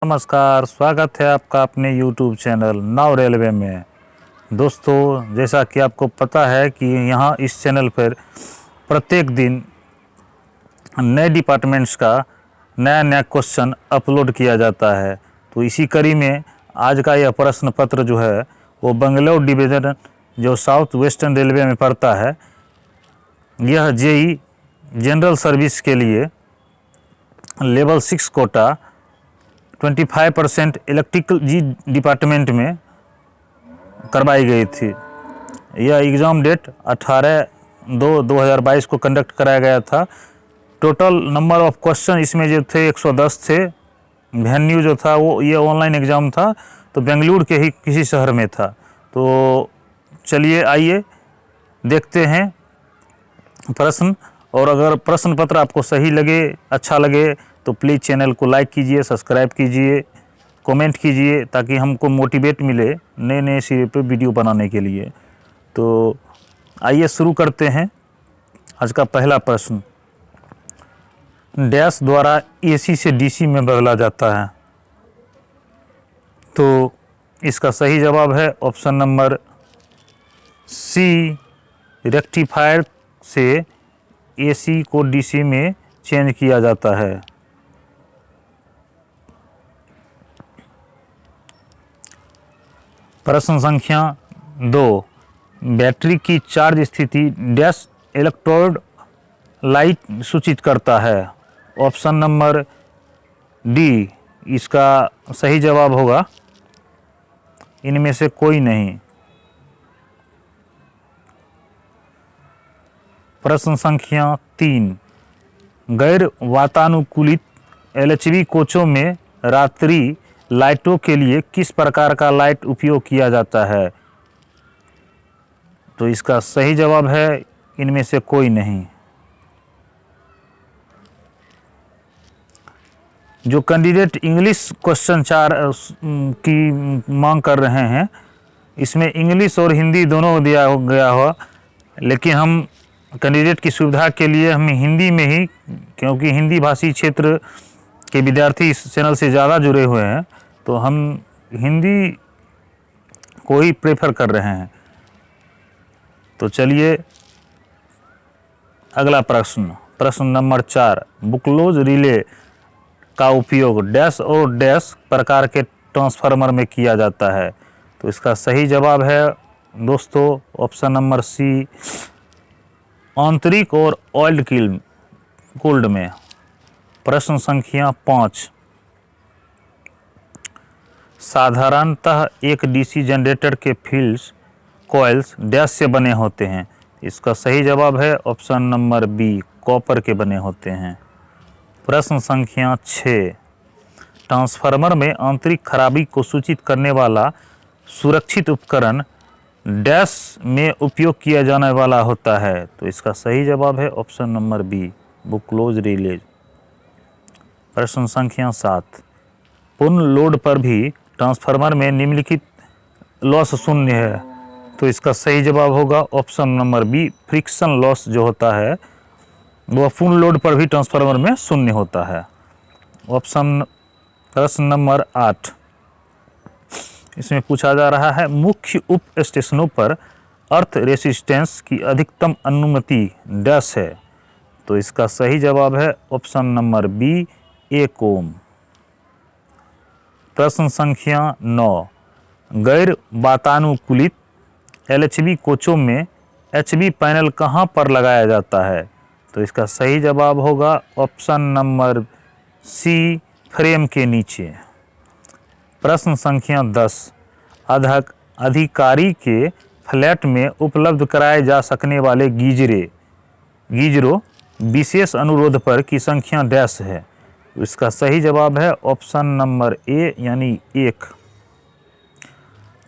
नमस्कार, स्वागत है आपका अपने YouTube चैनल नाउ रेलवे में। दोस्तों, जैसा कि आपको पता है कि यहाँ इस चैनल पर प्रत्येक दिन नए डिपार्टमेंट्स का नया क्वेश्चन अपलोड किया जाता है। तो इसी कड़ी में आज का यह प्रश्न पत्र जो है वो बेंगलुरु डिवीज़न जो साउथ वेस्टर्न रेलवे में पड़ता है, यह जेई जनरल सर्विस के लिए लेवल 6 कोटा 25% इलेक्ट्रिकल जी डिपार्टमेंट में करवाई गई थी। यह एग्ज़ाम डेट 18/2/2022 को कंडक्ट कराया गया था। टोटल नंबर ऑफ क्वेश्चन इसमें जो थे 110 थे। वेन्यू जो था वो ये ऑनलाइन एग्ज़ाम था, तो बेंगलुरु के ही किसी शहर में था। तो चलिए आइए देखते हैं प्रश्न, और अगर प्रश्न पत्र आपको सही लगे, अच्छा लगे तो प्लीज़ चैनल को लाइक कीजिए, सब्सक्राइब कीजिए, कमेंट कीजिए, ताकि हमको मोटिवेट मिले नए सिरे पे वीडियो बनाने के लिए। तो आइए शुरू करते हैं। आज का पहला प्रश्न, डैश द्वारा एसी से डीसी में बदला जाता है। तो इसका सही जवाब है ऑप्शन नंबर सी, रेक्टिफायर से एसी को डीसी में चेंज किया जाता है। प्रश्न संख्या 2, बैटरी की चार्ज स्थिति डैश इलेक्ट्रोड लाइट सूचित करता है। ऑप्शन नंबर डी, इसका सही जवाब होगा इनमें से कोई नहीं। प्रश्न संख्या 3, गैर वातानुकूलित एलएचबी कोचों में रात्रि लाइटों के लिए किस प्रकार का लाइट उपयोग किया जाता है। तो इसका सही जवाब है इनमें से कोई नहीं। जो कैंडिडेट इंग्लिश क्वेश्चन 4 की मांग कर रहे हैं, इसमें इंग्लिश और हिंदी दोनों दिया गया हुआ, लेकिन हम कैंडिडेट की सुविधा के लिए हम हिंदी में ही, क्योंकि हिंदी भाषी क्षेत्र के विद्यार्थी इस चैनल से ज़्यादा जुड़े हुए हैं, तो हम हिंदी को ही प्रेफर कर रहे हैं। तो चलिए अगला प्रश्न नंबर 4, बुकलोज रिले का उपयोग डैश और डैश प्रकार के ट्रांसफार्मर में किया जाता है। तो इसका सही जवाब है दोस्तों ऑप्शन नंबर सी, आंतरिक और ऑयल कूल्ड में। प्रश्न संख्या 5, साधारणतः एक डीसी जनरेटर के फील्ड्स कॉइल्स डैश से बने होते हैं। इसका सही जवाब है ऑप्शन नंबर बी, कॉपर के बने होते हैं। प्रश्न संख्या 6, ट्रांसफार्मर में आंतरिक खराबी को सूचित करने वाला सुरक्षित उपकरण डैश में उपयोग किया जाने वाला होता है। तो इसका सही जवाब है option number B, Buchholz relay. प्रश्न संख्या 7, पूर्ण लोड पर भी ट्रांसफार्मर में निम्नलिखित लॉस शून्य है। तो इसका सही जवाब होगा option number B, friction loss जो होता है वह पूर्ण लोड पर भी ट्रांसफार्मर में शून्य होता है। प्रश्न नंबर 8, इसमें पूछा जा रहा है मुख्य उप स्टेशनों पर अर्थ रेसिस्टेंस की अधिकतम अनुमति डैश है। तो इसका सही जवाब है ऑप्शन नंबर बी, 1 ओम। प्रश्न संख्या 9, गैर वातानुकूलित एलएचबी कोचों में एचबी पैनल कहां पर लगाया जाता है। तो इसका सही जवाब होगा ऑप्शन नंबर सी, फ्रेम के नीचे। प्रश्न संख्या 10, अधिकारी के फ्लैट में उपलब्ध कराए जा सकने वाले गीजरों विशेष अनुरोध पर की संख्या डैश है। इसका सही जवाब है ऑप्शन नंबर ए, यानी 1।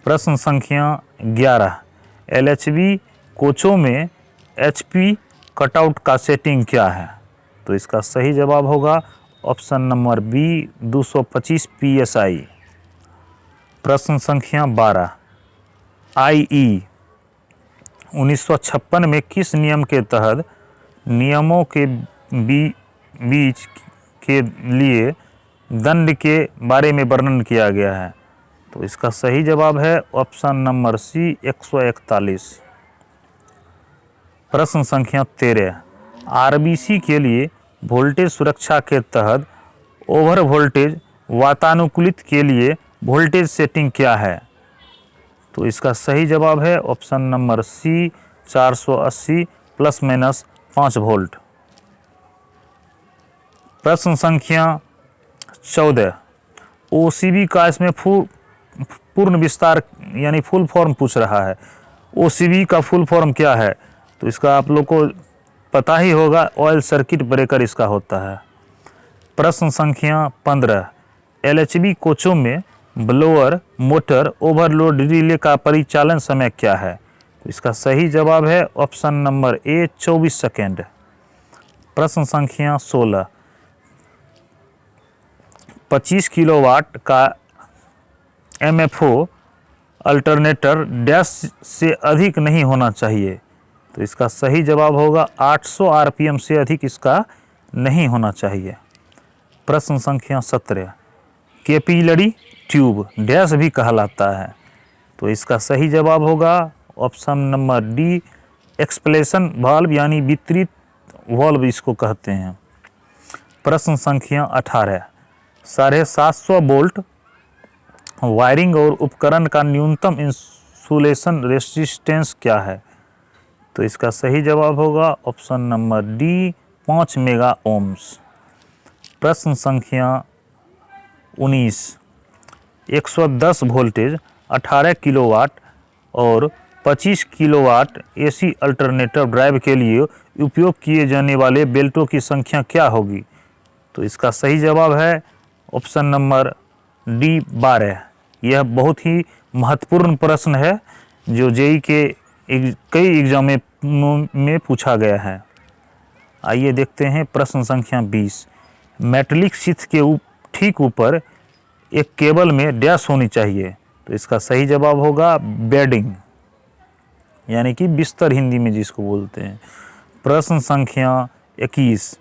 प्रश्न संख्या 11, एलएचबी कोचों में एचपी कटआउट का सेटिंग क्या है। तो इसका सही जवाब होगा ऑप्शन नंबर बी, 225 psi। प्रश्न संख्या 12, आईई 1956 में किस नियम के तहत नियमों के बीच के लिए दंड के बारे में वर्णन किया गया है। तो इसका सही जवाब है ऑप्शन नंबर सी 141। प्रश्न संख्या 13, आरबीसी के लिए वोल्टेज सुरक्षा के तहत ओवर वोल्टेज वातानुकूलित के लिए वोल्टेज सेटिंग क्या है? तो इसका सही जवाब है option number C 480 plus minus 5 volt. प्रश्न संख्या 14, ओसीबी का इसमें पूर्ण विस्तार यानी फुल फॉर्म पूछ रहा है। ओसीबी का फुल फॉर्म क्या है? तो इसका आप लोग को पता ही होगा, ऑयल सर्किट ब्रेकर इसका होता है। प्रश्न संख्या 15, एलएचबी कोचों में ब्लोअर मोटर ओवरलोड रिले का परिचालन समय क्या है? तो इसका सही जवाब है ऑप्शन नंबर ए 24 सेकेंड। प्रश्न संख्या 16, 25 किलोवाट का एमएफओ अल्टरनेटर डैश से अधिक नहीं होना चाहिए। तो इसका सही जवाब होगा 800 आरपीएम से अधिक इसका नहीं होना चाहिए। प्रश्न संख्या 17, कैपिलरी ट्यूब डैश भी कहलाता है। तो इसका सही जवाब होगा option number D explanation valve यानी वितरित वाल्व इसको कहते हैं। प्रश्न संख्या 18, 750 वोल्ट वायरिंग और उपकरण का न्यूनतम इंसुलेशन रेजिस्टेंस क्या है? तो इसका सही जवाब होगा option number D 5 mega ohms. प्रश्न संख्या 19, 110 वोल्टेज 18 किलोवाट और 25 किलोवाट एसी अल्टरनेटर ड्राइव के लिए उपयोग किए जाने वाले बेल्टों की संख्या क्या होगी? तो इसका सही जवाब है ऑप्शन नंबर डी 12। यह बहुत ही महत्वपूर्ण प्रश्न है जो जेई के कई एग्जाम में पूछा गया है। आइए देखते हैं प्रश्न संख्या 20, मेटलिक शीथ के ठीक ऊपर एक केबल में डैश होनी चाहिए। तो इसका सही जवाब होगा बेडिंग यानी कि बिस्तर हिंदी में जिसको बोलते हैं। प्रश्न संख्या 21,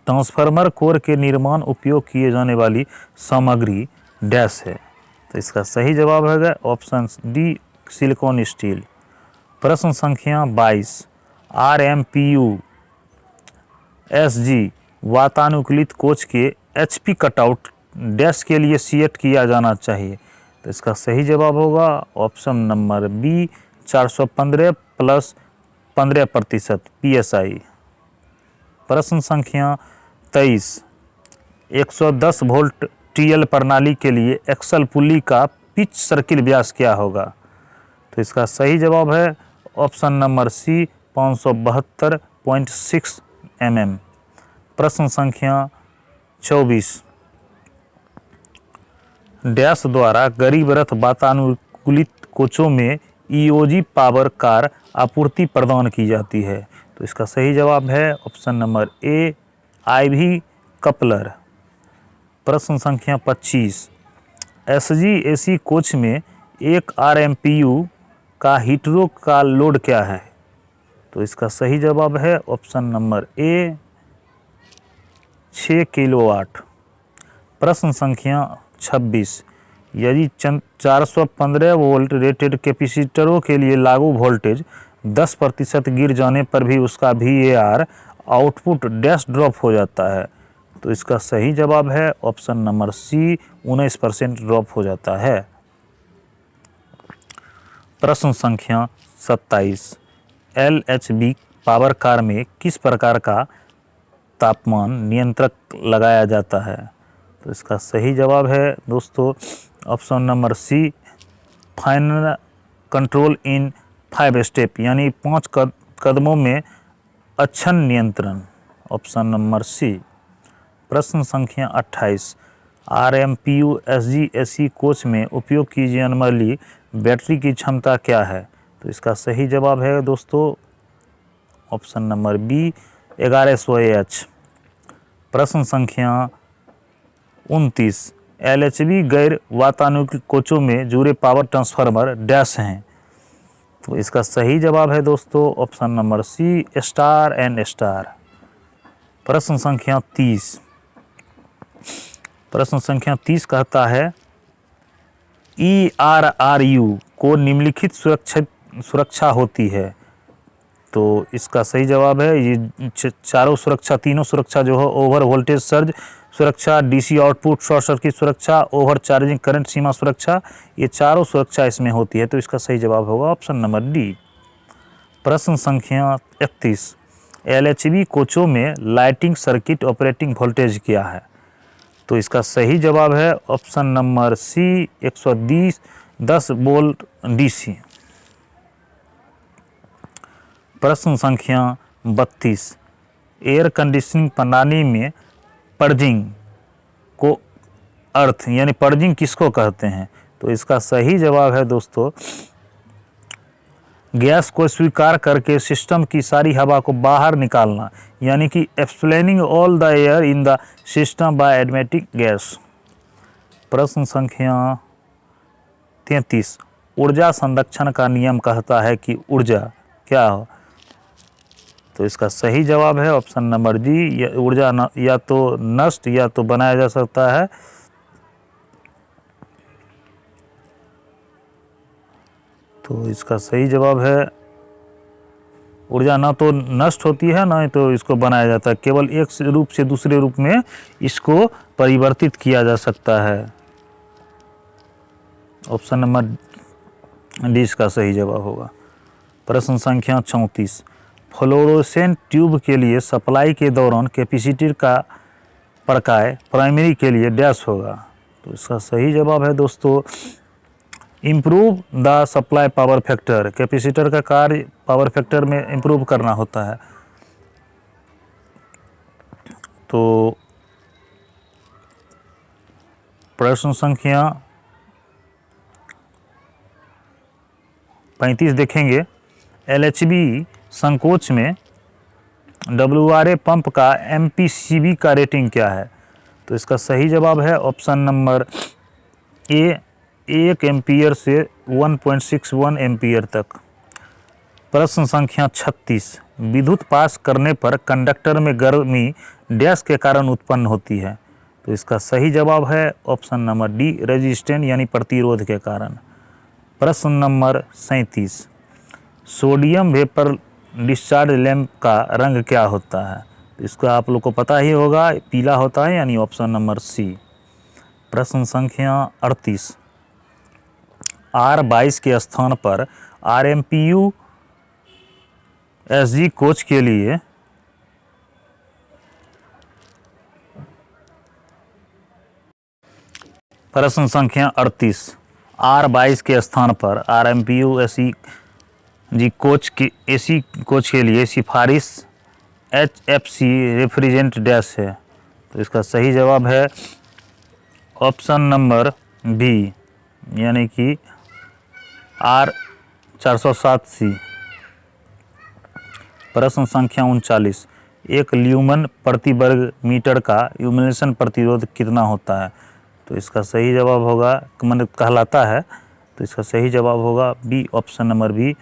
ट्रांसफार्मर कोर के निर्माण उपयोग किए जाने वाली सामग्री डैश है। तो इसका सही जवाब है ऑप्शन डी सिलिकॉन स्टील। प्रश्न संख्या 22, आरएमपीयू एसजी वातानुकूलित कोच के एचपी कटआउट डैश के लिए सेट किया जाना चाहिए। तो इसका सही जवाब होगा option number B 415 plus 15% PSI। प्रश्न संख्या 23, 110 वोल्ट टीएल प्रणाली के लिए एक्सल पुली का पिच सर्किल व्यास क्या होगा? तो इसका सही जवाब है ऑप्शन नंबर सी 572.6 mm। प्रश्न संख्या 24, डैश द्वारा गरीब रथ वातानुकूलित कोचों में ईओजी पावर कार आपूर्ति प्रदान की जाती है। तो इसका सही जवाब है option number A IV coupler. प्रश्न संख्या 25, एसजी एसी कोच में एक आरएमपीयू का हीटरो का लोड क्या है? तो इसका सही जवाब है ऑप्शन नंबर ए 6 किलोवाट। प्रश्न संख्या 26, यदि 415 वोल्ट रेटेड कैपेसिटरों के लिए लागू वोल्टेज 10% गिर जाने पर भी उसका VAR आउटपुट डैश ड्रॉप हो जाता है। तो इसका सही जवाब है ऑप्शन नंबर सी 19% ड्रॉप हो जाता है। प्रश्न संख्या 27, LHB पावर कार में किस प्रकार का तापमान नियंत्रक लगाया जाता है? तो इसका सही जवाब है दोस्तों option number C final control in 5 step यानी 5 कदमों में अक्षण नियंत्रण, ऑप्शन नंबर सी। प्रश्न संख्या 28, आरएमपीयू एसजी एसी कोच में उपयोग की जाने वाली बैटरी की क्षमता क्या है? तो इसका सही जवाब है दोस्तों ऑप्शन नंबर बी 1100 AH। प्रश्न संख्या 29, एलएचबी गैर वातानुकूलित कोचों में जुड़े पावर ट्रांसफार्मर डैश हैं। तो इसका सही जवाब है दोस्तों option number C star and star. प्रश्न संख्या 30, प्रश्न संख्या 30 कहता है ERRU को निम्नलिखित सुरक्षा होती है। तो इसका सही जवाब है ये चारों सुरक्षा, तीनों सुरक्षा जो है ओवर वोल्टेज सर्ज सुरक्षा, डीसी आउटपुट शॉर्ट सर्किट सुरक्षा, ओवर चार्जिंग करंट सीमा सुरक्षा, ये चारों सुरक्षा इसमें होती है। तो इसका सही जवाब होगा ऑप्शन नंबर डी। प्रश्न संख्या 31, LHB कोचों में लाइटिंग सर्किट ऑपरेटिंग वोल्टेज क्या है? तो इसका सही जवाब है option number C 110 volt DC। प्रश्न संख्या 32, एयर कंडीशनिंग प्रणाली में पर्जिंग को अर्थ यानी पर्जिंग किसको कहते हैं? तो इसका सही जवाब है दोस्तों गैस को स्वीकार करके सिस्टम की सारी हवा को बाहर निकालना, यानी कि explaining all the air in the system by admitting gas. प्रश्न संख्या 33, ऊर्जा संरक्षण का नियम कहता है कि ऊर्जा क्या हो? तो इसका सही जवाब है ऑप्शन नंबर जी, ऊर्जा या तो नष्ट या तो बनाया जा सकता है। तो इसका सही जवाब है ऊर्जा ना तो नष्ट होती है ना तो इसको बनाया जाता है, केवल एक रूप से दूसरे रूप में इसको परिवर्तित किया जा सकता है। ऑप्शन नंबर डी इसका सही जवाब होगा। प्रश्न संख्या 34, फ्लोरोसेंट ट्यूब के लिए सप्लाई के दौरान कैपेसिटर का प्रकाय प्राइमरी के लिए डैश होगा। तो इसका सही जवाब है दोस्तों improve the supply power factor. Capacitor का कार्य पावर फैक्टर में इम्प्रूव करना होता है। तो प्रश्न संख्या 35 देखेंगे, LHB संकोच में WRA पंप का MPCB का रेटिंग क्या है? तो इसका सही जवाब है ऑप्शन नंबर ए 1 एम्पियर से 1.61 एम्पियर तक। प्रश्न संख्या 36, विद्युत पास करने पर कंडक्टर में गर्मी डैश के कारण उत्पन्न होती है। तो इसका सही जवाब है ऑप्शन नंबर डी रेजिस्टेंस यानी प्रतिरोध के कारण। प्रश्न number 37, sodium vapour discharge lamp का रंग क्या होता है? तो इसका आप लोग को पता ही होगा, पीला होता है यानी ऑप्शन नंबर सी। प्रश्न संख्या 38, R22 के स्थान पर RMPU SG कोच के लिए प्रश्न संख्या 38, R22 के स्थान पर RMPU SG कोच के AC कोच के लिए सिफारिश HFC रेफ्रिजरेंट डैश है। तो इसका सही जवाब है ऑप्शन नंबर बी यानी कि R407C। प्रश्न संख्या 39, एक ल्यूमन प्रति वर्ग मीटर का ल्यूमिनेशन प्रतिरोध कितना होता है? तो इसका सही जवाब होगा कहलाता है। तो इसका सही जवाब होगा बी ऑप्शन नंबर बी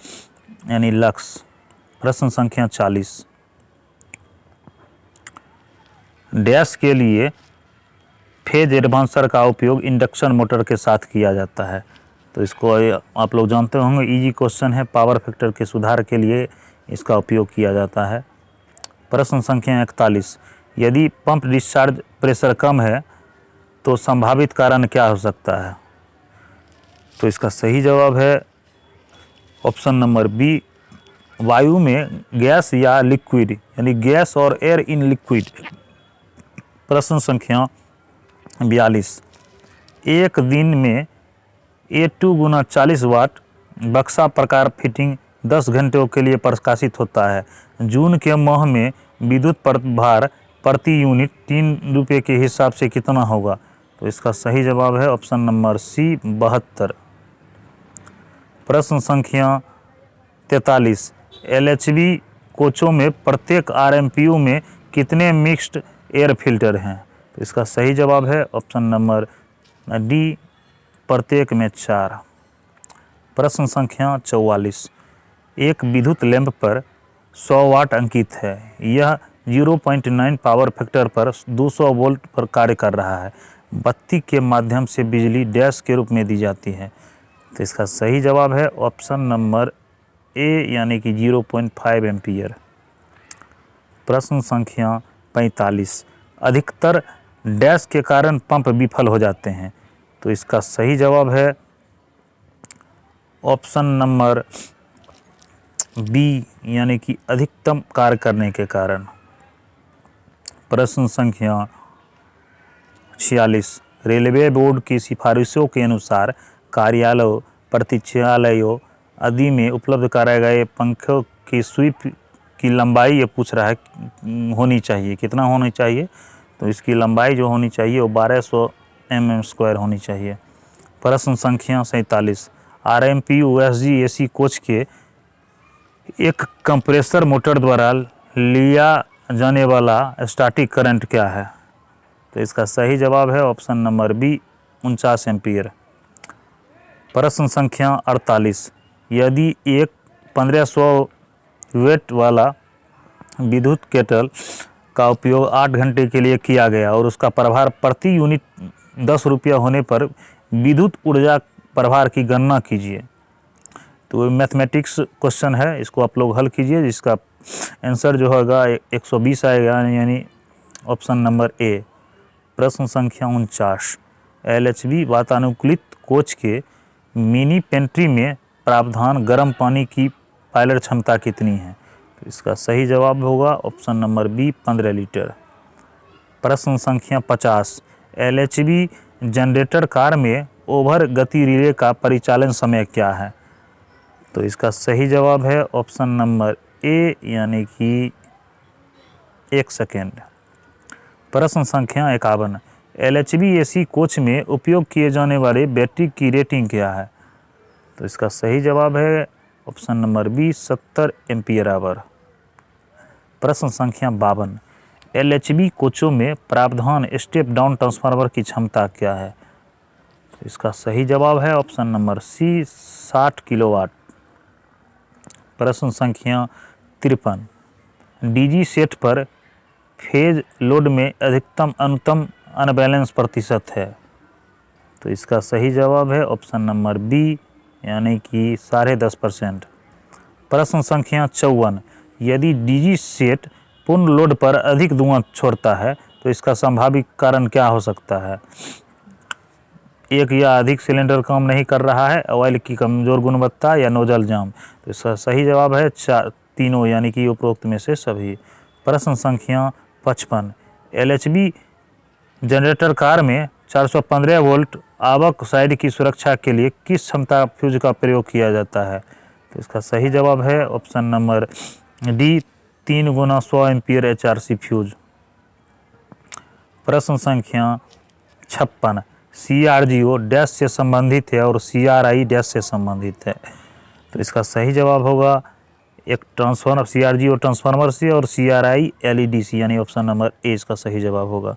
यानी लक्स। प्रश्न संख्या 40, डैश के लिए फेज एडवांसर का उपयोग इंडक्शन मोटर के साथ किया जाता है। तो इसको आप लोग जानते होंगे, इजी क्वेश्चन है, पावर फैक्टर के सुधार के लिए इसका उपयोग किया जाता है। प्रश्न संख्या 41, यदि पंप डिस्चार्ज प्रेशर कम है तो संभावित कारण क्या हो सकता है? तो इसका सही जवाब है ऑप्शन नंबर बी वायु में गैस या लिक्विड यानी गैस और एयर इन लिक्विड। प्रश्न संख्या 42, एक दिन में A2 गुना 40 वाट बक्सा प्रकार फिटिंग 10 घंटों के लिए प्रकाशित होता है। जून के माह में विद्युत भार प्रति यूनिट 3 रुपये के हिसाब से कितना होगा? तो इसका सही जवाब है ऑप्शन नंबर सी 72। प्रश्न संख्या 43, LHB कोचों में प्रत्येक RMPU में कितने मिक्स्ड एयर फिल्टर हैं? तो इसका सही जवाब है ऑप्शन नंबर डी प्रत्येक में 4। प्रश्न संख्या 44, एक विद्युत लैंप पर 100 वाट अंकित है। यह 0.9 पावर फैक्टर पर 200 वोल्ट पर कार्य कर रहा है। बत्ती के माध्यम से बिजली डैश के रूप में दी जाती है। तो इसका सही जवाब है ऑप्शन नंबर ए यानी कि 0.5 एम्पियर। प्रश्न संख्या 45, अधिकतर डैश के कारण पंप विफल हो जाते हैं। तो इसका सही जवाब है ऑप्शन नंबर बी यानी कि अधिकतम कार्य करने के कारण। प्रश्न संख्या 46, रेलवे बोर्ड की सिफारिशों के अनुसार कार्यालयों, प्रतीक्षालयों आदि में उपलब्ध कराए गए पंखों की स्वीप की लंबाई ये पूछ रहा है होनी चाहिए, कितना होनी चाहिए। तो इसकी लंबाई जो होनी चाहिए वो 1200 mm² होनी चाहिए। प्रश्न संख्या 47, RMPU SG AC कोच के एक कंप्रेसर मोटर द्वारा लिया जाने वाला स्टैटिक करंट क्या है। तो इसका सही जवाब है ऑप्शन नंबर बी 49 एम्पियर। प्रश्न संख्या 48, यदि एक 1500 वेट वाला विद्युत केटल का उपयोग 8 घंटे के लिए किया गया और उसका प्रभार प्रति यूनिट 10 रुपया होने पर विद्युत ऊर्जा प्रभार की गणना कीजिए। तो मैथमेटिक्स क्वेश्चन है, इसको आप लोग हल कीजिए, जिसका आंसर जो होगा 120 आएगा, यानी ऑप्शन नंबर ए। प्रश्न संख्या 49, LHB वातानुकूलित कोच के मिनी पेंट्री में प्रावधान गर्म पानी की पायलट क्षमता कितनी है। तो इसका सही जवाब होगा ऑप्शन नंबर बी 15 लीटर। प्रश्न संख्या 50, LHB जनरेटर कार में ओवर गति रिले का परिचालन समय क्या है। तो इसका सही जवाब है ऑप्शन नंबर ए यानी कि 1 सेकेंड। प्रश्न संख्या 51, LHB AC कोच में उपयोग किए जाने वाले बैटरी की रेटिंग क्या है। तो इसका सही जवाब है option number B 70 ampere hour. प्रश्न संख्या 52, LHB कोचों में प्रावधान स्टेप डाउन ट्रांसफार्मर की क्षमता क्या है। तो इसका सही जवाब है ऑप्शन नंबर सी 60 किलोवाट। प्रश्न संख्या 53, DG सेट पर फेज लोड में अधिकतम अनुत्तम अनबैलेंस प्रतिशत है। तो इसका सही जवाब है ऑप्शन नंबर बी यानी कि 10.5%। प्रश्न संख्या 54, यदि DG सेट पूर्ण लोड पर अधिक धुआं छोड़ता है तो इसका संभावित कारण क्या हो सकता है। एक या अधिक सिलेंडर काम नहीं कर रहा है, ऑयल की कमज़ोर गुणवत्ता या नोजल जाम। तो इसका सही जवाब है तीनों यानी कि उपरोक्त में से सभी। प्रश्न संख्या 55, LHB जनरेटर कार में 415 वोल्ट आवक साइड की सुरक्षा के लिए किस क्षमता फ्यूज का प्रयोग किया जाता है। तो इसका सही जवाब है option number D 3 × 100 ampere HRC fuse. प्रश्न संख्या 56, CRGO डैश से संबंधित है और CRI डैश से संबंधित है। तो इसका सही जवाब होगा एक ट्रांसफार्मर CRGO ट्रांसफार्मर से और CRI LED से, यानी ऑप्शन नंबर ए इसका सही जवाब होगा।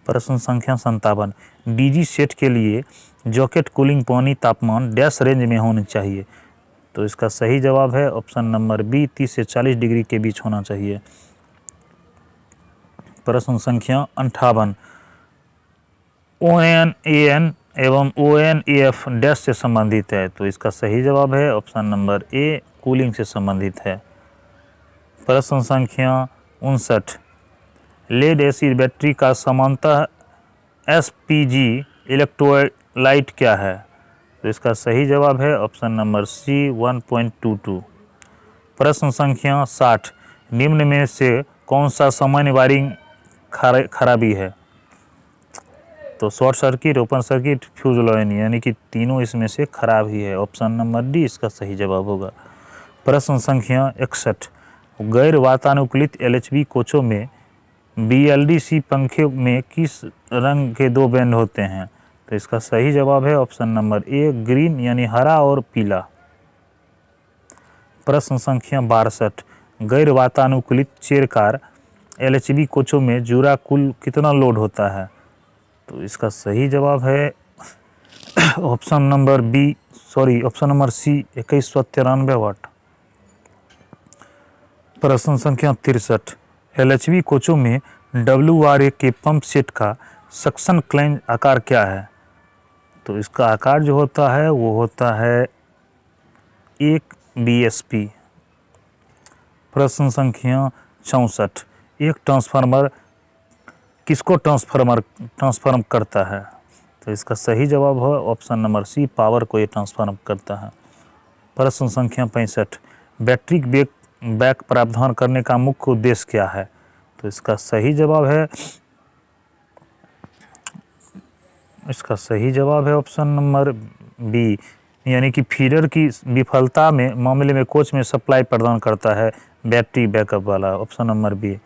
प्रश्न संख्या 57, DG सेट के लिए जॉकेट कूलिंग पानी तापमान डैश रेंज में होनी चाहिए। तो इसका सही जवाब है ऑप्शन नंबर बी 30 से 40 डिग्री के बीच होना चाहिए। प्रश्न संख्या 58, ONAN एवं ONAF डैश से संबंधित है। तो इसका सही जवाब है ऑप्शन नंबर ए कूलिंग से संबंधित है। प्रश्न संख्या 59, लेड एसिड बैटरी का समानतः SPG इलेक्ट्रोलाइट क्या है। तो इसका सही जवाब है ऑप्शन नंबर सी 1.22। प्रश्न संख्या 60, निम्न में से कौन सा सामान्य वायरिंग खराबी है। तो short circuit, open circuit, fuse line, यानी कि तीनों इसमें से खराब ही है। ऑप्शन नंबर डी इसका सही जवाब होगा। प्रश्न संख्या 61, गैर वातानुकूलित LHB कोचों में BLDC पंखे में किस रंग के 2 बैंड होते हैं। तो इसका सही जवाब है ऑप्शन नंबर ए ग्रीन यानी हरा और पीला। प्रश्न संख्या 62, गैर वातानुकूलित चेयर कार LHB कोचों में जुड़ा कुल कितना लोड होता है। तो इसका सही जवाब है ऑप्शन नंबर सी 2193 वाट। प्रश्न संख्या 63, LHB कोचों में WRA के पंप सेट का सक्शन क्लेंज आकार क्या है? तो इसका आकार जो होता है वो होता है 1 bsp। प्रश्न संख्या 64, एक ट्रांसफार्मर किसको ट्रांसफॉर्म करता है? तो इसका सही जवाब है ऑप्शन नंबर सी, पावर को ये ट्रांसफॉर्म करता है। प्रश्न संख्या 65, बैटरी बैक प्रावधान करने का मुख्य उद्देश्य क्या है? तो इसका सही जवाब है ऑप्शन नंबर बी, यानी कि फीडर की विफलता में मामले में कोच में सप्लाई प्रदान करता है बैटरी बैकअप वाला, ऑप्शन नंबर बी।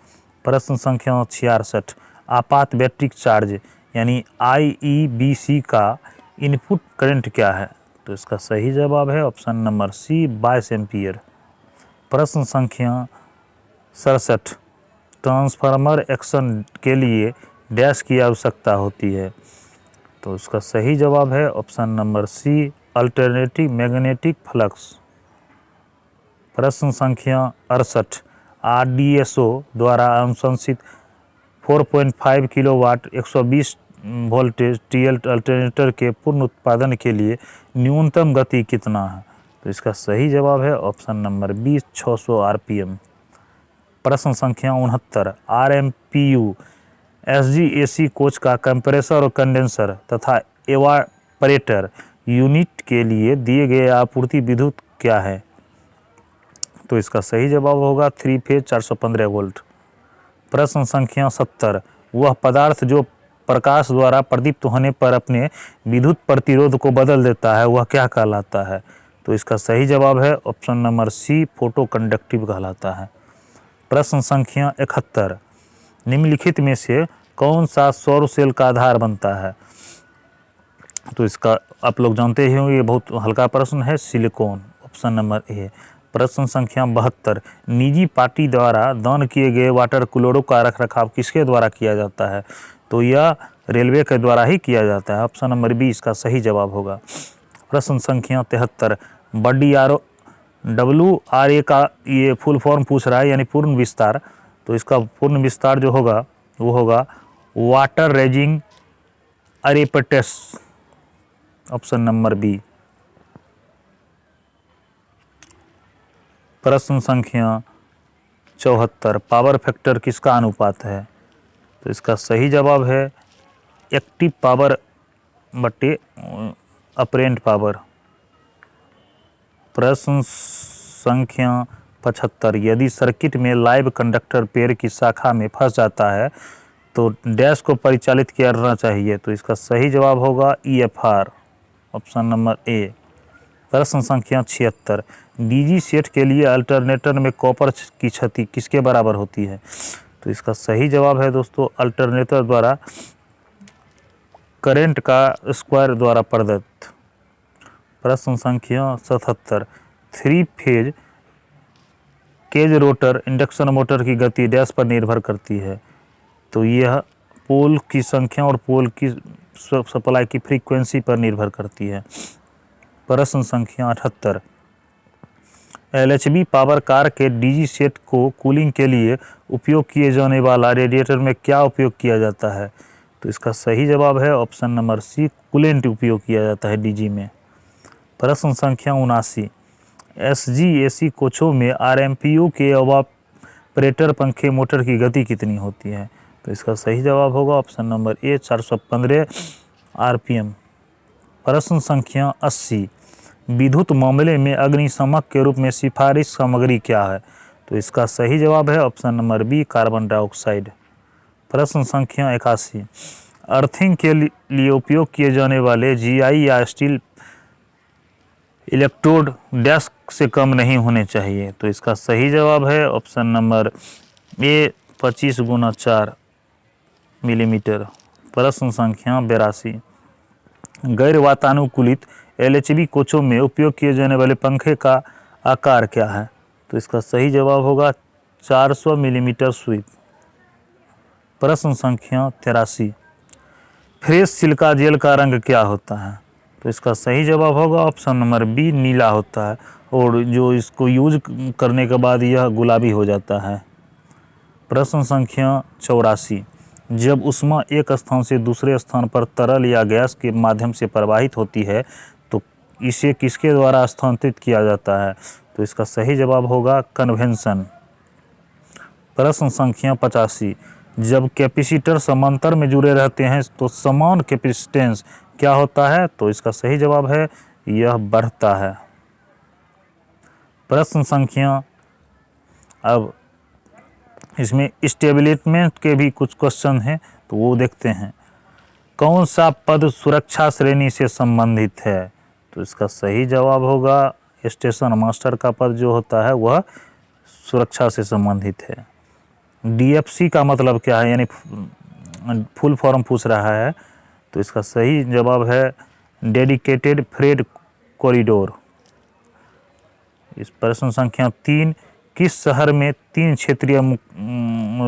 प्रश्न संख्या 66, आपात बैटरी चार्ज यानी IEBC का इनपुट करंट क्या है? तो इसका सही जवाब है ऑप्शन नंबर सी, 22 एम्पीयर। प्रश्न संख्या 67, ट्रांसफार्मर एक्शन के लिए डैश की आवश्यकता होती है? तो इसका सही जवाब है option number C, alternative magnetic flux. प्रश्न संख्या 68, RDSO द्वारा अनुशंसित 4.5 किलोवाट 120 वोल्टेज TL अल्टरनेटर के पूर्ण उत्पादन के लिए न्यूनतम गति कितना है? तो इसका सही जवाब है ऑप्शन नंबर बी, 600 RPM। प्रश्न संख्या 69, RMPU SGAC कोच का कंप्रेसर और कंडेंसर तथा एवापरेटर यूनिट के लिए दिए गए आपूर्ति विद्युत क्या है? तो इसका सही जवाब होगा 3 फेज 415 वोल्ट। प्रश्न संख्या 70, वह पदार्थ जो प्रकाश द्वारा प्रदीप्त होने पर अपने विद्युत प्रतिरोध को बदल देता है वह क्या कहलाता है? तो इसका सही जवाब है option number C, photo conductive कहलाता है। प्रश्न संख्या 71, निम्नलिखित में से कौन सा सौर सेल का आधार बनता है? तो इसका आप लोग जानते ही होंगे, ये बहुत हल्का प्रश्न है, सिलिकॉन, ऑप्शन नंबर ए। प्रश्न संख्या 72, निजी पार्टी द्वारा दान किए गए वाटर कूलरों का रखरखाव किसके द्वारा किया जाता है? तो यह रेलवे के द्वारा ही किया जाता है, ऑप्शन नंबर बी इसका सही जवाब होगा। प्रश्न संख्या 73, WRA का ये फुल फॉर्म पूछ रहा है, यानी पूर्ण विस्तार। तो इसका पूर्ण विस्तार जो होगा वो होगा water raising apparatus, option number B. प्रश्न संख्या 74, पावर फैक्टर किसका अनुपात है? तो इसका सही जवाब है एक्टिव पावर बटे अपरेंट पावर। प्रश्न संख्या 75, यदि सर्किट में लाइव कंडक्टर पेड़ की शाखा में फंस जाता है तो डैश को परिचालित करना चाहिए? तो इसका सही जवाब होगा EFR, ऑप्शन नंबर ए। प्रश्न संख्या 76, DG सेट के लिए अल्टरनेटर में कॉपर की क्षति किसके बराबर होती है? तो इसका सही जवाब है दोस्तों अल्टरनेटर द्वारा करंट का स्क्वायर द्वारा प्रदत्त। प्रश्न संख्या 77, 3 phase cage rotor induction motor की गति डैश पर निर्भर करती है? तो यह पोल की संख्या और पोल की सप्लाई की फ्रीक्वेंसी पर निर्भर करती है। प्रश्न संख्या 78, LHB पावर कार के DG सेट को कूलिंग के लिए उपयोग किए जाने वाला रेडिएटर में क्या उपयोग किया जाता है? तो इसका सही जवाब है ऑप्शन नंबर सी, कूलेंट उपयोग किया जाता है DG में। प्रश्न संख्या 79, SGAC कोचों में RMPU के एवापरेटर पंखे मोटर की गति कितनी होती है? तो इसका सही जवाब होगा ऑप्शन नंबर ए, 415 RPM। प्रश्न संख्या 80, विद्युत मामले में अग्निशमक के रूप में सिफारिश सामग्री क्या है? तो इसका सही जवाब है option number B, carbon dioxide. प्रश्न संख्या 81, अर्थिंग के लिए उपयोग किए जाने वाले GI या स्टील इलेक्ट्रोड डैश से कम नहीं होने चाहिए? तो इसका सही जवाब है ऑप्शन नंबर ए, 25x4 मिलीमीटर। प्रश्न संख्या 82, गैर वातानुकूलित LHB कोचों में उपयोग किए जाने वाले पंखे का आकार क्या है? तो इसका सही जवाब होगा 400 मिलीमीटर स्वीप। प्रश्न संख्या 83, फ्रेश सिलिका जेल का रंग क्या होता है? तो इसका सही जवाब होगा ऑप्शन नंबर बी, नीला होता है, और जो इसको यूज करने के बाद यह गुलाबी हो जाता है। प्रश्न संख्या 84, जब ऊष्मा एक स्थान से दूसरे स्थान पर तरल या गैस के माध्यम से प्रवाहित होती है तो इसे किसके द्वारा स्थानांतरित किया जाता है? तो इसका सही जवाब होगा कन्वेंशन। प्रश्न संख्या 85, जब कैपेसिटर समांतर में जुड़े रहते हैं तो समान कैपेसिटेंस क्या होता है? तो इसका सही जवाब है यह बढ़ता है। प्रश्न संख्या, अब इसमें स्टेबिलिटी के भी कुछ क्वेश्चन हैं तो वो देखते हैं। कौन सा पद सुरक्षा श्रेणी से संबंधित है? तो इसका सही जवाब होगा स्टेशन मास्टर का पद जो होता है वह सुरक्षा से संबंधित है। डीएफसी का मतलब क्या है, यानी फुल फॉर्म पूछ रहा है, तो इसका सही जवाब है डेडिकेटेड फ्रेट कॉरिडोर। इस प्रश्न संख्या 3, किस शहर में 3 क्षेत्रीय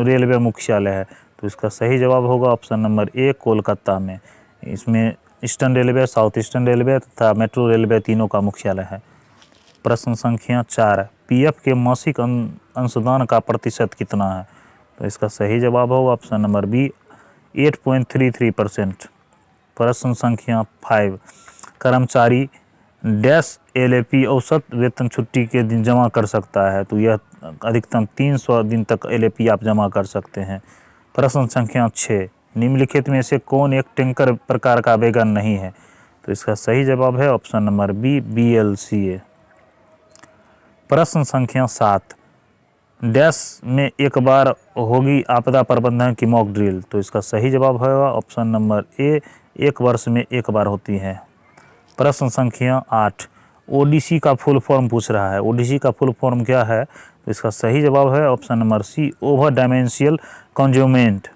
रेलवे मुख्यालय है? तो इसका सही जवाब होगा ऑप्शन नंबर ए कोलकाता में। इसमें eastern railway, south eastern railway तथा मेट्रो रेलवे तीनों का मुख्यालय है। प्रश्न संख्या 4, पीएफ के मासिक अंशदान का प्रतिशत कितना है? तो इसका सही जवाब होगा ऑप्शन नंबर बी 8.33%। प्रश्न संख्या 5, कर्मचारी डैश एलएपी औसत वेतन छुट्टी के दिन जमा कर सकता है? तो यह अधिकतम 300 दिन तक एलएपी आप जमा कर सकते हैं। प्रश्न संख्या 6, निम्नलिखित में से कौन एक टैंकर प्रकार का वैगन नहीं है? तो इसका सही जवाब है ऑप्शन नंबर बी बीएलसीए। प्रश्न संख्या 7, डैश में एक बार होगी आपदा प्रबंधन की मॉक ड्रिल? तो इसका सही जवाब होगा ऑप्शन नंबर ए 1 वर्ष में 1 बार होती है। प्रश्न संख्या 8, ओडीसी का फुल फॉर्म पूछ रहा है। ओडीसी का फुल फॉर्म क्या है? तो इसका सही जवाब है ऑप्शन नंबर सी ओवर डायमेंशियल कंज्यूमेंट।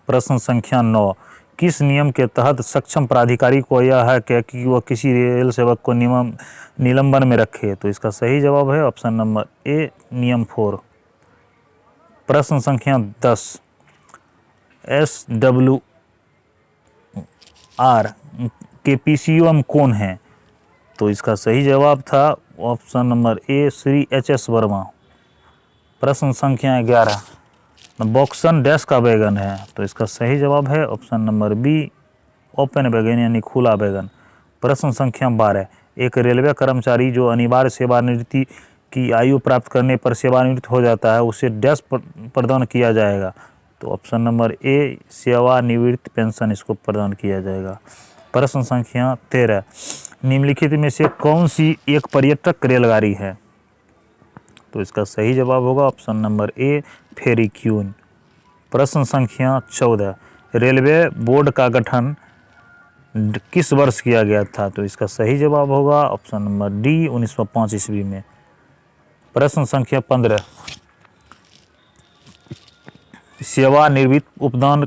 प्रश्न संख्या 9, किस नियम के तहत सक्षम प्राधिकारी को यह है कि वह किसी रेल सेवक को निलंबन में रखे? तो इसका सही जवाब है ऑप्शन नंबर ए नियम 4। प्रश्न संख्या 10, SWR के पीसीओएम कौन है? तो इसका सही जवाब था ऑप्शन नंबर ए श्री HS वर्मा। प्रश्न संख्या 11, बॉक्सन डैश का वैगन है? तो इसका सही जवाब है option number be open wagon यानी खुला वैगन। प्रश्न संख्या 12, एक रेलवे कर्मचारी जो अनिवार्य सेवानिवृत्ति की आयु प्राप्त करने पर सेवानिवृत्त हो जाता है उसे डैश प्रदान किया जाएगा? तो ऑप्शन नंबर ए सेवानिवृत्ति पेंशन इसको प्रदान किया जाएगा। प्रश्न संख्या 13, निम्नलिखित में से कौन सी एक पर्यटक रेलगाड़ी है? तो इसका सही जवाब होगा ऑप्शन नंबर ए फेरी क्यून। प्रश्न संख्या 14, रेलवे बोर्ड का गठन किस वर्ष किया गया था? तो इसका सही जवाब होगा ऑप्शन नंबर डी 1905 ईस्वी में। प्रश्न संख्या 15, सेवानिवृत्त उपदान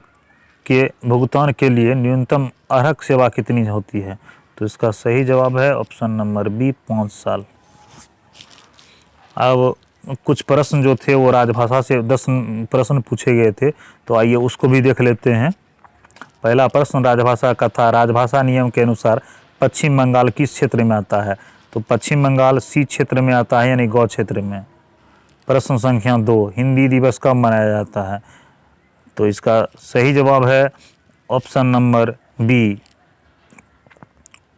के भुगतान के लिए न्यूनतम अर्हक सेवा कितनी होती है? तो इसका सही जवाब है ऑप्शन नंबर बी 5 साल। अब कुछ प्रश्न जो थे वो राजभाषा से 10 प्रश्न पूछे गए थे, तो आइए उसको भी देख लेते हैं। पहला प्रश्न राजभाषा का था, राजभाषा नियम के अनुसार पश्चिम बंगाल किस क्षेत्र में आता है? तो पश्चिम बंगाल सी क्षेत्र में आता है यानी गौ क्षेत्र में। प्रश्न संख्या 2, हिंदी दिवस कब मनाया जाता है? तो इसका सही जवाब है ऑप्शन नंबर बी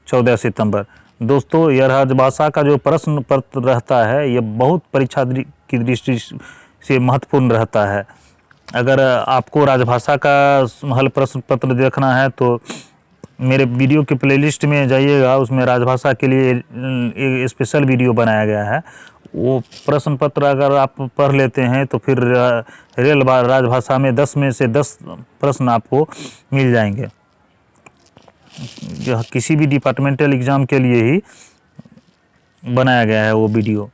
14 सितंबर। दोस्तों, यह राजभाषा का जो प्रश्न पत्र रहता है ये बहुत परीक्षा की दृष्टि से महत्वपूर्ण रहता है। अगर आपको राजभाषा का हल प्रश्न पत्र देखना है तो मेरे वीडियो के प्लेलिस्ट में जाइएगा, उसमें राजभाषा के लिए एक स्पेशल वीडियो बनाया गया है। वो प्रश्न पत्र अगर आप पढ़ लेते हैं तो फिर रेल राजभाषा में 10 में से 10 प्रश्न आपको मिल जाएंगे। जो किसी भी डिपार्टमेंटल एग्ज़ाम के लिए ही बनाया गया है वो वीडियो।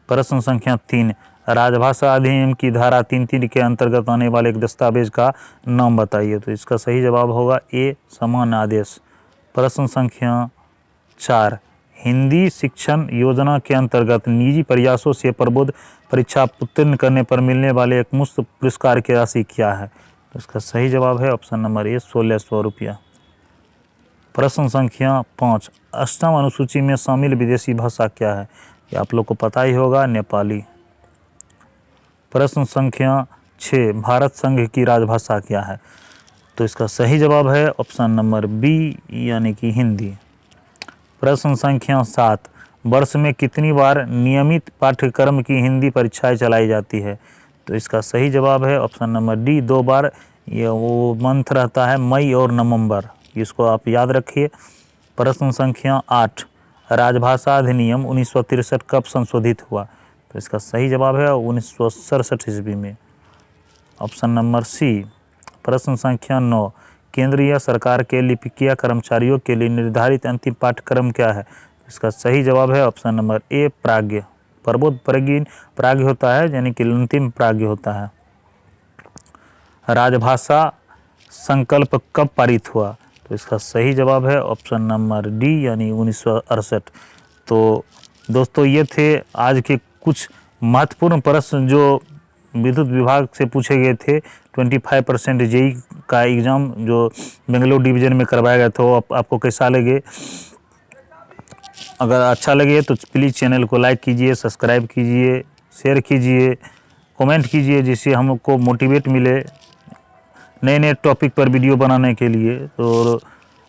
प्रश्न संख्या 3, राजभाषा अधिनियम की धारा 3(3) के अंतर्गत आने वाले एक दस्तावेज का नाम बताइए? तो इसका सही जवाब होगा ए सामान्य आदेश। प्रश्न संख्या 4, हिंदी शिक्षण योजना के अंतर्गत निजी प्रयासों से प्रबोध परीक्षा उत्तीर्ण करने पर मिलने वाले एक मुफ्त पुरस्कार की राशि क्या है? तो इसका सही जवाब है ऑप्शन नंबर ए 1600 रुपया। प्रश्न संख्या 5, अष्टम अनुसूची में शामिल विदेशी भाषा क्या है? ये आप लोग को पता ही होगा, नेपाली। प्रश्न संख्या 6 भारत संघ की राजभाषा क्या है? तो इसका सही जवाब है ऑप्शन नंबर बी यानी कि हिंदी। प्रश्न संख्या 7, वर्ष में कितनी बार नियमित पाठ्यक्रम की हिंदी परीक्षाएं चलाई जाती है? तो इसका सही जवाब है ऑप्शन नंबर डी 2 बार। ये वो मंथ रहता है मई और नवंबर, इसको आप याद रखिए। प्रश्न संख्या 8, राजभाषा अधिनियम 1963 कब संशोधित हुआ? तो इसका सही जवाब है 1967 ईस्वी में, ऑप्शन नंबर सी। प्रश्न संख्या 9, केंद्रीय सरकार के लिपिकीय कर्मचारियों के लिए निर्धारित अंतिम पाठ्यक्रम क्या है? इसका सही जवाब है ऑप्शन नंबर ए प्राज्ञ। प्रबोध प्राज्ञ होता है, यानी कि अंतिम प्राज्ञ होता है। राजभाषा संकल्प कब पारित हुआ? तो इसका सही जवाब है ऑप्शन नंबर डी यानी 1968। तो दोस्तों ये थे आज के कुछ महत्वपूर्ण प्रश्न जो विद्युत विभाग से पूछे गए थे। 25% जेई का एग्ज़ाम जो बेंगलोर डिवीज़न में करवाया गया था, वो आपको कैसा लगे? अगर अच्छा लगे तो प्लीज़ चैनल को लाइक कीजिए, सब्सक्राइब कीजिए, शेयर कीजिए, कमेंट कीजिए, जिससे हमको मोटिवेट मिले नए नए टॉपिक पर वीडियो बनाने के लिए। तो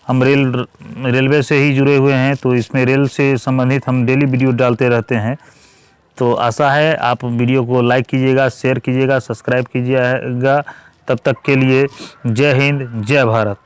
हम रेलवे से ही जुड़े हुए हैं, तो इसमें रेल से संबंधित हम डेली वीडियो डालते रहते हैं। तो आशा है आप वीडियो को लाइक कीजिएगा, शेयर कीजिएगा, सब्सक्राइब कीजिएगा। तब तक के लिए जय हिंद, जय भारत।